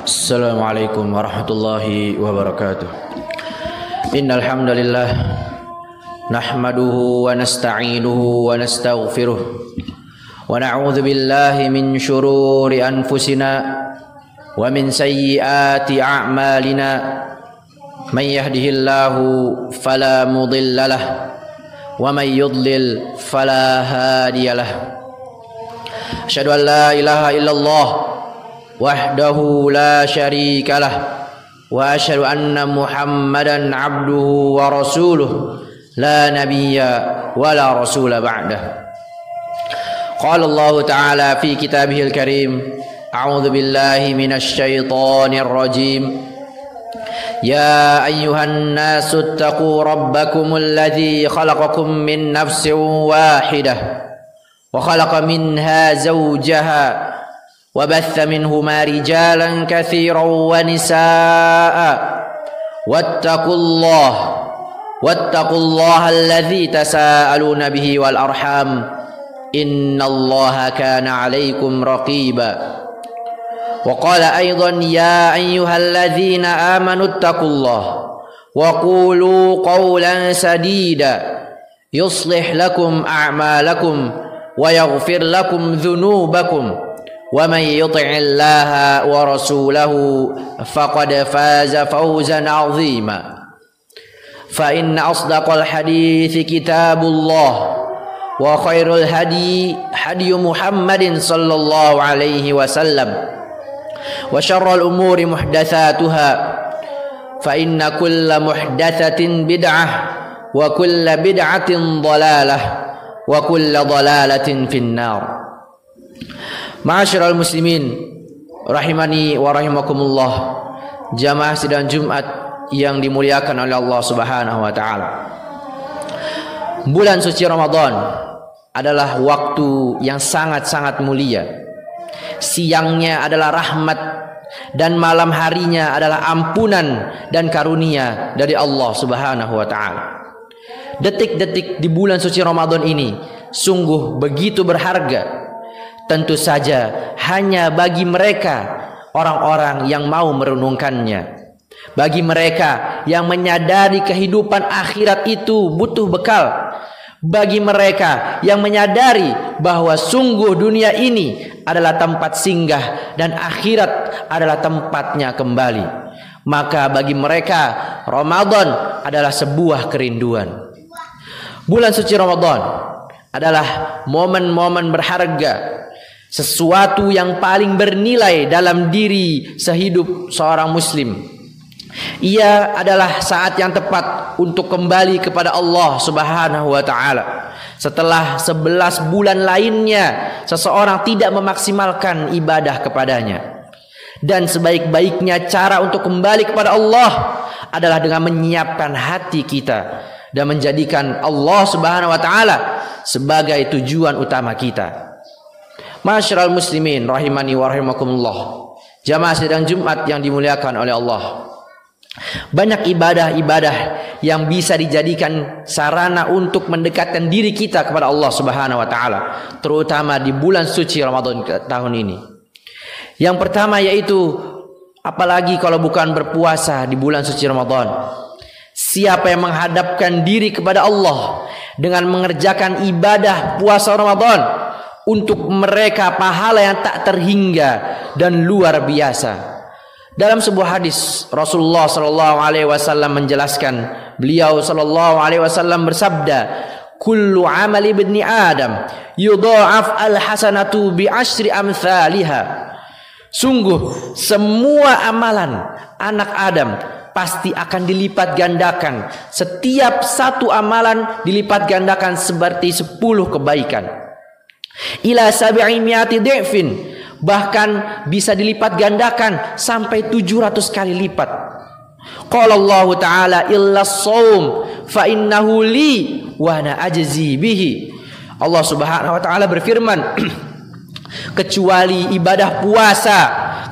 Assalamualaikum warahmatullahi wabarakatuh. Innal hamdalillah nahmaduhu wa nasta'inuhu wa nastaghfiruh wa na'udzu billahi min shururi anfusina wa min sayyiati a'malina. Man yahdihillahu fala mudilla lahu wa man yudlil fala hadiya lahu. Asyhadu an la ilaha illallah wahdahu la syarika lah wa asyhadu anna Muhammadan abduhu wa rasuluh la nabiyya wa la rasula ba'dah. Qala Allah ta'ala fi kitabihil karim, a'udzu billahi minasy syaithanir rajim. Ya ayyuhan nasu ittaqu rabbakumul ladzi khalaqakum min nafsin wahidah wa khalaqa minha zawjaha وبث منهما رجالا كثيرا ونساء واتقوا الله الذي تساءلون به والأرحام إن الله كان عليكم رقيبا. وقال أيضا يا أيها الذين آمنوا اتقوا الله وقولوا قولا سديدا يصلح لكم أعمالكم ويغفر لكم ذنوبكم ومن يطع الله ورسوله فقد فاز فوزا عظيما. فإن أصدق الحديث كتاب الله وخير الهدي هدي محمد صلى الله عليه وسلم وشر الأمور محدثاتها فإن كل محدثة بدعة وكل بدعة ضلالة وكل ضلالة في النار. Ma'asyiral muslimin rahimani wa rahimakumullah, jamaah sidang Jumat yang dimuliakan oleh Allah Subhanahu wa taala. Bulan suci Ramadan adalah waktu yang sangat-sangat mulia. Siangnya adalah rahmat dan malam harinya adalah ampunan dan karunia dari Allah Subhanahu wa taala. Detik-detik di bulan suci Ramadan ini sungguh begitu berharga. Tentu saja hanya bagi mereka orang-orang yang mau merenungkannya, bagi mereka yang menyadari kehidupan akhirat itu butuh bekal, bagi mereka yang menyadari bahwa sungguh dunia ini adalah tempat singgah dan akhirat adalah tempatnya kembali. Maka bagi mereka Ramadan adalah sebuah kerinduan. Bulan suci Ramadan adalah momen-momen berharga, sesuatu yang paling bernilai dalam diri sehidup seorang muslim. Ia adalah saat yang tepat untuk kembali kepada Allah Subhanahu wa taala. Setelah 11 bulan lainnya seseorang tidak memaksimalkan ibadah kepadanya. Dan sebaik-baiknya cara untuk kembali kepada Allah adalah dengan menyiapkan hati kita dan menjadikan Allah Subhanahu wa taala sebagai tujuan utama kita. Ma'asyiral muslimin rahimani wa rahimakumullah, jamaah sidang Jumat yang dimuliakan oleh Allah. Banyak ibadah-ibadah yang bisa dijadikan sarana untuk mendekatkan diri kita kepada Allah Subhanahu wa taala, terutama di bulan suci Ramadan tahun ini. Yang pertama yaitu, apalagi kalau bukan berpuasa di bulan suci Ramadan, siapa yang menghadapkan diri kepada Allah dengan mengerjakan ibadah puasa Ramadan, untuk mereka pahala yang tak terhingga dan luar biasa. Dalam sebuah hadis Rasulullah sallallahu alaihi wasallam menjelaskan, beliau sallallahu alaihi wasallam bersabda, kullu amali ibni adam yudha'af al-hasanatu bi asyri amsalha. Sungguh semua amalan anak Adam pasti akan dilipat gandakan. Setiap satu amalan dilipat gandakan seperti 10 kebaikan. Ila 700 dhifin, bahkan bisa dilipat gandakan sampai 700 kali lipat. Qala Allah Ta'ala illa shaum fa innahu li wa ana ajzi bihi. Allah Subhanahu wa taala berfirman, kecuali ibadah puasa,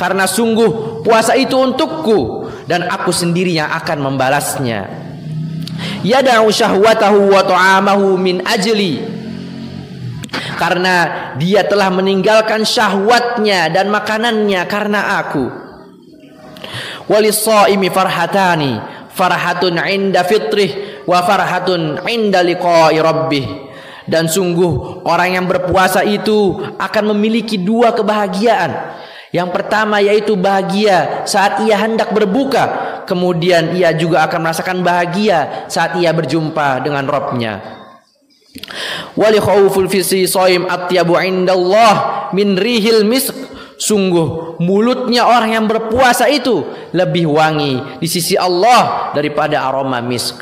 karena sungguh puasa itu untukku dan aku sendiri yang akan membalasnya. Yada'u syahwatahu wa ta'amahu min ajli, karena dia telah meninggalkan syahwatnya dan makanannya karena aku. Walis-shaimi farhatani, farhatun 'inda fitrih wa farhatun 'inda liqa'i rabbih. Dan sungguh orang yang berpuasa itu akan memiliki dua kebahagiaan. Yang pertama yaitu bahagia saat ia hendak berbuka, kemudian ia juga akan merasakan bahagia saat ia berjumpa dengan Rabb-Nya. Wali khawful fisi shaim atyabu 'indallah min rihil misk. Sungguh mulutnya orang yang berpuasa itu lebih wangi di sisi Allah daripada aroma misk.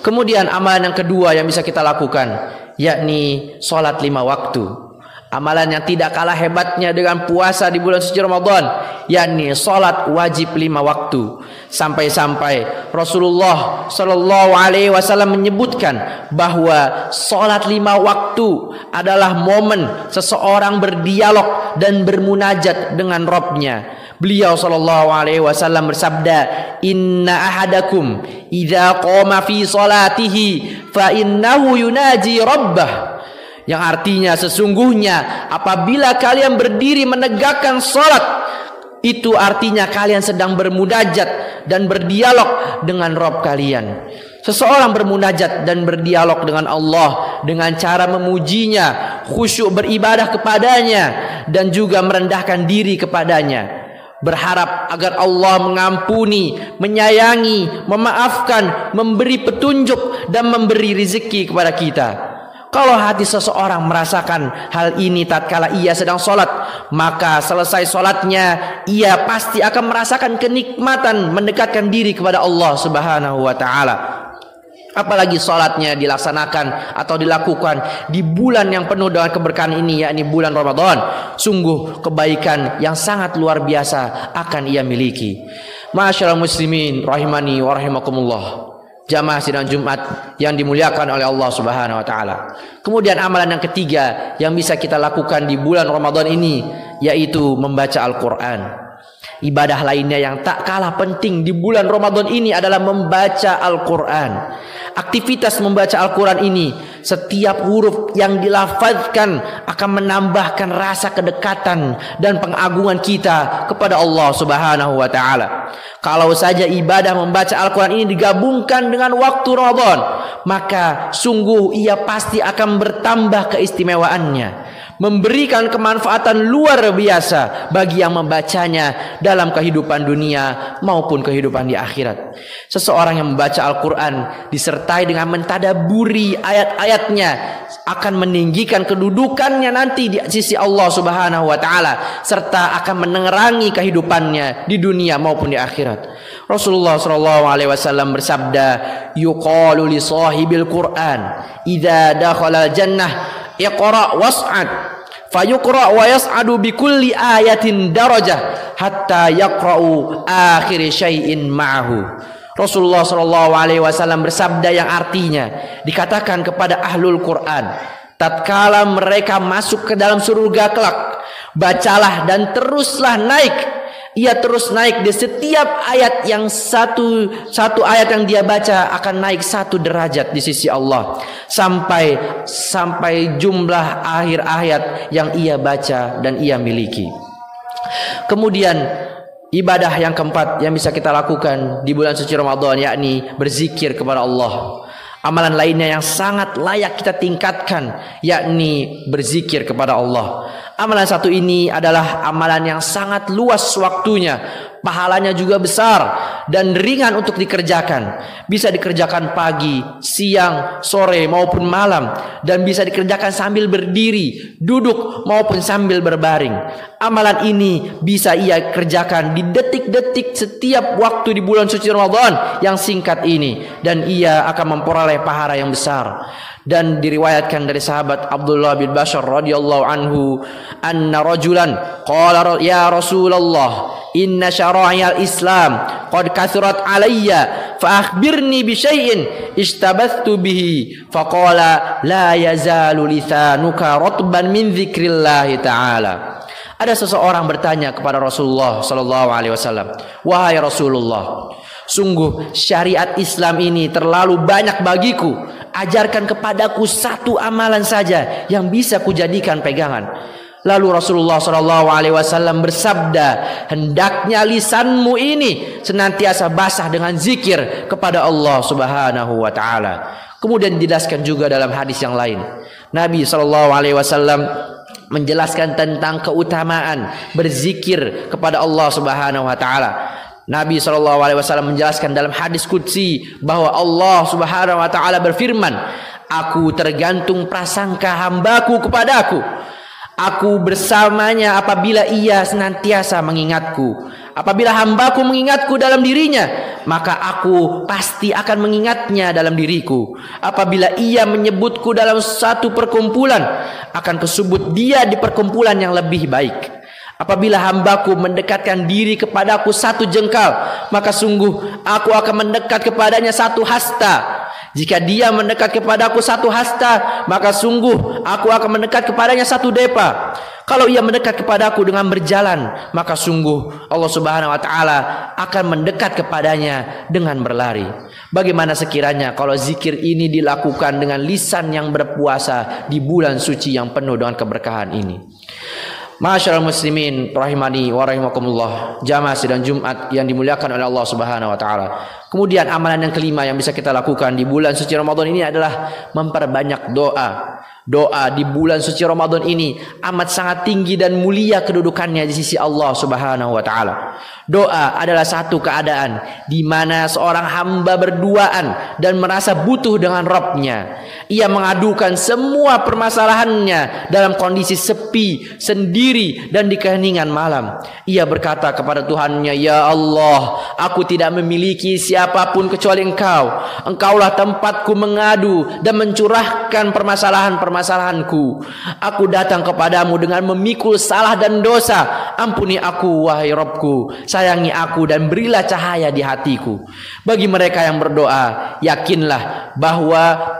Kemudian amalan yang kedua yang bisa kita lakukan, yakni sholat 5 waktu. Amalan yang tidak kalah hebatnya dengan puasa di bulan suci Ramadan, yakni sholat wajib 5 waktu. Sampai-sampai Rasulullah Shallallahu Alaihi Wasallam menyebutkan bahwa sholat 5 waktu adalah momen seseorang berdialog dan bermunajat dengan Rabb-Nya. Beliau Shallallahu Alaihi Wasallam bersabda, Inna ahadakum idza qama fi salatihi fa innahu yunaji rabbah. Yang artinya sesungguhnya apabila kalian berdiri menegakkan salat, itu artinya kalian sedang bermunajat dan berdialog dengan Rabb kalian. Seseorang bermunajat dan berdialog dengan Allah dengan cara memujinya, khusyuk beribadah kepadanya, dan juga merendahkan diri kepadanya, berharap agar Allah mengampuni, menyayangi, memaafkan, memberi petunjuk dan memberi rezeki kepada kita. Kalau hati seseorang merasakan hal ini tatkala ia sedang sholat, maka selesai sholatnya ia pasti akan merasakan kenikmatan mendekatkan diri kepada Allah Subhanahu wa ta'ala. Apalagi sholatnya dilaksanakan atau dilakukan di bulan yang penuh dengan keberkahan ini, yakni bulan Ramadan. Sungguh kebaikan yang sangat luar biasa akan ia miliki. Ma'asyiral muslimin rahimani wa rahimakumullah, jamaah sidang Jumat yang dimuliakan oleh Allah Subhanahu wa taala. Kemudian amalan yang ketiga yang bisa kita lakukan di bulan Ramadan ini, yaitu membaca Al-Qur'an. Ibadah lainnya yang tak kalah penting di bulan Ramadan ini adalah membaca Al-Qur'an. Aktivitas membaca Al-Quran ini, setiap huruf yang dilafazkan akan menambahkan rasa kedekatan dan pengagungan kita kepada Allah Subhanahu wa ta'ala. Kalau saja ibadah membaca Al-Quran ini digabungkan dengan waktu Ramadan, maka sungguh ia pasti akan bertambah keistimewaannya, memberikan kemanfaatan luar biasa bagi yang membacanya dalam kehidupan dunia maupun kehidupan di akhirat. Seseorang yang membaca Al-Quran disertai dengan mentadaburi ayat-ayatnya akan meninggikan kedudukannya nanti di sisi Allah Subhanahu wa ta'ala, serta akan menerangi kehidupannya di dunia maupun di akhirat. Rasulullah SAW bersabda, yuqalu li sahibil Qur'an idza dakhala jannah iqra was'ad fayuqra wa yas'adu bi kulli ayatin darajah hatta yaqra'u akhir syai'in ma'ahu. Rasulullah SAW bersabda yang artinya dikatakan kepada ahlul Quran, tatkala mereka masuk ke dalam surga kelak, bacalah dan teruslah naik. Ia terus naik di setiap ayat yang satu ayat yang dia baca akan naik 1 derajat di sisi Allah sampai jumlah akhir ayat yang ia baca dan ia miliki. Kemudian ibadah yang keempat yang bisa kita lakukan di bulan suci Ramadan, yakni berzikir kepada Allah. Amalan lainnya yang sangat layak kita tingkatkan, yakni berzikir kepada Allah. Amalan satu ini adalah amalan yang sangat luas waktunya, pahalanya juga besar dan ringan untuk dikerjakan. Bisa dikerjakan pagi, siang, sore maupun malam, dan bisa dikerjakan sambil berdiri, duduk maupun sambil berbaring. Amalan ini bisa ia kerjakan di detik-detik setiap waktu di bulan suci Ramadan yang singkat ini, dan ia akan memperoleh pahala yang besar. Dan diriwayatkan dari sahabat Abdullah bin Bashar radhiyallahu anhu, anna rajulan qala ya Rasulullah inna syara'iyal Islam qad kathurat alayya fa akhbirni bi syai'in istabathtu bihi faqala la yazalu lisanuka ratban min dzikrillah ta'ala. Ada seseorang bertanya kepada Rasulullah sallallahu alaihi wasallam, wahai Rasulullah, sungguh syariat Islam ini terlalu banyak bagiku. Ajarkan kepadaku satu amalan saja yang bisa kujadikan pegangan. Lalu Rasulullah SAW bersabda, hendaknya lisanmu ini senantiasa basah dengan zikir kepada Allah Subhanahu wa taala. Kemudian dijelaskan juga dalam hadis yang lain, Nabi SAW menjelaskan tentang keutamaan berzikir kepada Allah Subhanahu wa taala. Nabi SAW menjelaskan dalam hadis qudsi bahwa Allah Subhanahu wa taala berfirman, aku tergantung prasangka hambaku kepadaku. Aku bersamanya apabila ia senantiasa mengingatku. Apabila hambaku mengingatku dalam dirinya, maka aku pasti akan mengingatnya dalam diriku. Apabila ia menyebutku dalam satu perkumpulan, akan kusebut dia di perkumpulan yang lebih baik. Apabila hambaku mendekatkan diri kepadaku satu jengkal, maka sungguh aku akan mendekat kepadanya satu hasta. Jika dia mendekat kepadaku satu hasta, maka sungguh aku akan mendekat kepadanya satu depa. Kalau ia mendekat kepadaku dengan berjalan, maka sungguh Allah Subhanahu wa taala akan mendekat kepadanya dengan berlari. Bagaimana sekiranya kalau zikir ini dilakukan dengan lisan yang berpuasa di bulan suci yang penuh dengan keberkahan ini. Masyaallah muslimin rahimani wa rahimakumullah, jamaah sidang Jumat yang dimuliakan oleh Allah Subhanahu wa taala. Kemudian amalan yang kelima yang bisa kita lakukan di bulan suci Ramadan ini adalah memperbanyak doa. Doa di bulan suci Ramadan ini amat sangat tinggi dan mulia kedudukannya di sisi Allah Subhanahu wa taala. Doa adalah satu keadaan di mana seorang hamba berduaan dan merasa butuh dengan Rabb-Nya. Ia mengadukan semua permasalahannya dalam kondisi sepi, sendiri dan di keheningan malam. Ia berkata kepada Tuhannya, "Ya Allah, aku tidak memiliki siapapun kecuali Engkau. Engkaulah tempatku mengadu dan mencurahkan permasalahanku. Aku datang kepadamu dengan memikul salah dan dosa. Ampuni aku, wahai Rabbku. Sayangi aku dan berilah cahaya di hatiku." Bagi mereka yang berdoa, yakinlah bahwa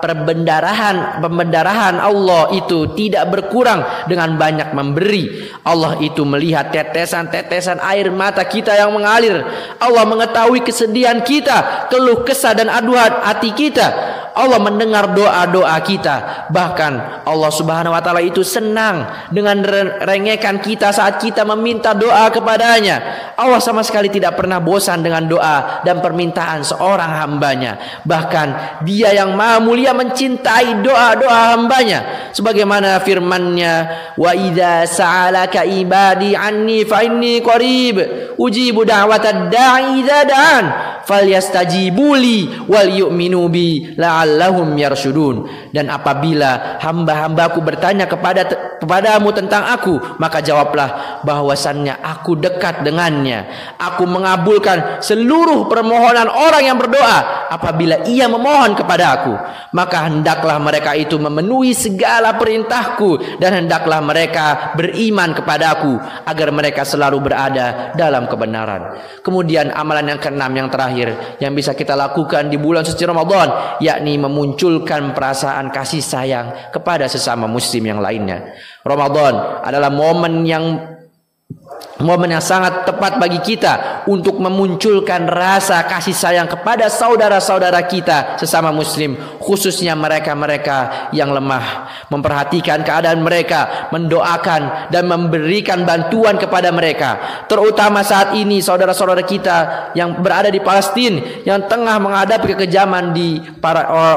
pembendarahan Allah itu tidak berkurang dengan banyak memberi. Allah itu melihat tetesan-tetesan air mata kita yang mengalir. Allah mengetahui kesedihan kita, keluh kesah dan aduan hati kita. Allah mendengar doa-doa kita. Bahkan Allah Subhanahu wa taala itu senang dengan rengekan kita saat kita meminta doa kepadanya. Allah sama sekali tidak pernah bosan dengan doa dan permintaan seorang hambanya. Bahkan Dia yang Maha Mulia mencintai doa-doa hambanya. Sebagaimana firman-Nya, "Wa idza sa'alaka ibadi anni fa inni qarib ujibu da'watad da'i idza da'an falyastajibuli wal yu'minu bi la'allahum yarshudun." Dan apabila hamba-hambaku bertanya kepadamu tentang aku, maka jawablah bahwasannya aku dekat dengannya. Aku mengabulkan seluruh permohonan orang yang berdoa apabila ia memohon kepada aku. Maka hendaklah mereka itu memenuhi segala perintahku dan hendaklah mereka beriman kepadaku agar mereka selalu berada dalam kebenaran. Kemudian amalan yang keenam yang terakhir yang bisa kita lakukan di bulan suci Ramadan, yakni memunculkan perasaan kasih sayang kepada sesama muslim yang lainnya. Ramadan adalah momen yang sangat tepat bagi kita untuk memunculkan rasa kasih sayang kepada saudara-saudara kita sesama muslim, khususnya mereka-mereka yang lemah, memperhatikan keadaan mereka, mendoakan dan memberikan bantuan kepada mereka. Terutama saat ini saudara-saudara kita yang berada di Palestina yang tengah menghadapi kekejaman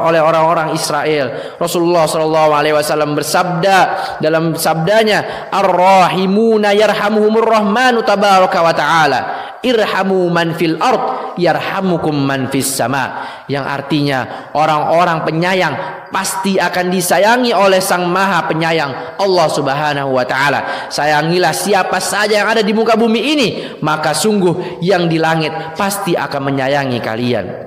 oleh orang-orang Israel. Rasulullah SAW bersabda dalam sabdanya, "Ar-rahimuna yarhamuhumur rahmanu tabaraka wa ta'ala, irhamu man fil ard yarhamukum man fis sama." Yang artinya orang-orang penyayang pasti akan disayangi oleh Sang Maha Penyayang, Allah Subhanahu wa taala. Sayangilah siapa saja yang ada di muka bumi ini, maka sungguh yang di langit pasti akan menyayangi kalian.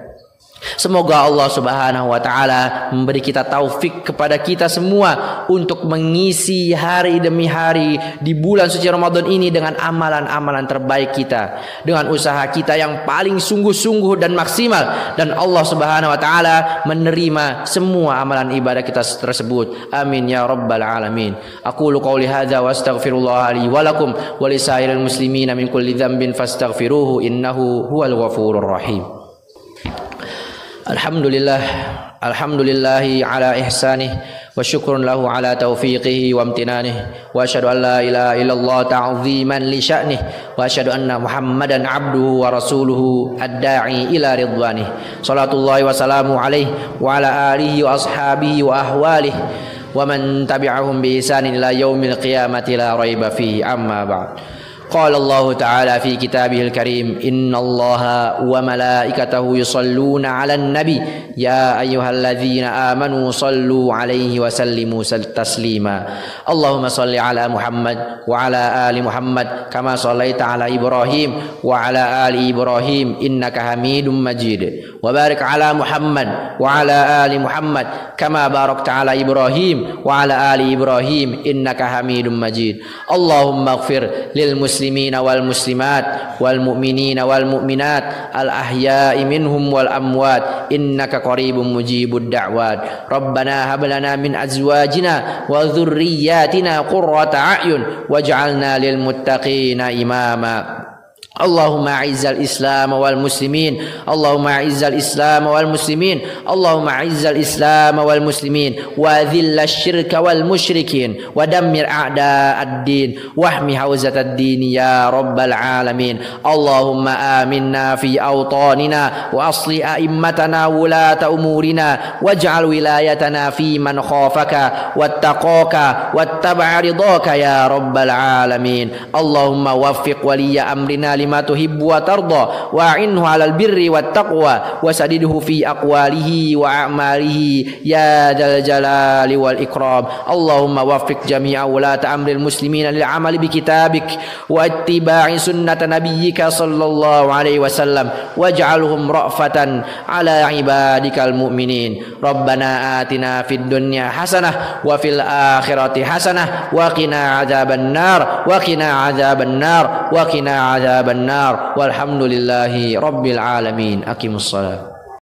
Semoga Allah Subhanahu wa taala memberi kita taufik kepada kita semua untuk mengisi hari demi hari di bulan suci Ramadan ini dengan amalan-amalan terbaik kita, dengan usaha kita yang paling sungguh-sungguh dan maksimal, dan Allah Subhanahu wa taala menerima semua amalan ibadah kita tersebut. Amin ya rabbal alamin. Aqulu qouli hadza wa astaghfirullah li wa lakum wa lisairil muslimina min kulli dhanbin fastaghfiruhu innahu huwal ghafurur rahim. Alhamdulillahi ala ihsanih وشكر له على توفيقه وامتنانه وأشهد أن لا إله إلا الله تعظيما لشأنه وأشهد أن محمدا عبده ورسوله الداعي إلى رضوانه صلاة الله وسلامه عليه وعلى آله وأصحابه وأحواله ومن تبعهم بإحسان إلى يوم القيامة لا ريب فيه أما بعد قال الله تعالى في كتابه الكريم إن الله وملائكته يصلون على النبي يا أيها الذين آمنوا صلوا عليه وسلموا تسليما اللهم صل على محمد وعلى آل محمد كما صليت على إبراهيم وعلى آل إبراهيم إنك حميد مجيد وبارك على محمد وعلى آل محمد كما باركت على إبراهيم وعلى آل إبراهيم إنك حميد مجيد اللهم اغفر للمسلمين والمسلمات والمؤمنين والمؤمنات الأحياء منهم والأموات إنك قريب مجيب الدعوات ربنا هب لنا من أزواجنا وذرياتنا قرة أعين واجعلنا للمتقين إماما اللهم أعز الإسلام والمسلمين اللهم أعز الإسلام والمسلمين اللهم أعز الإسلام والمسلمين وأذل الشرك والمشركين ودمر أعداء الدين واحمي حوزة الدين يا رب العالمين اللهم آمنا في أوطاننا وأصلح أئمتنا ولاة أمورنا واجعل ولايتنا في من خافك واتقاك واتبع رضاك يا رب العالمين اللهم وفق ولي أمرنا لما تحب وترضى وأعنه على البر والتقوى وسدده في أقواله وأعماله يا ذا الجلال والإكرام اللهم وفق جميع ولاة أمر المسلمين للعمل بكتابك واتباع سنة نبيك صلى الله عليه وسلم واجعلهم رأفة على عبادك المؤمنين ربنا آتنا في الدنيا حسنة وفي الآخرة حسنة وقنا عذاب النار وقنا عذاب النار وقنا عذاب النار والحمد لله رب العالمين أقيموا الصلاة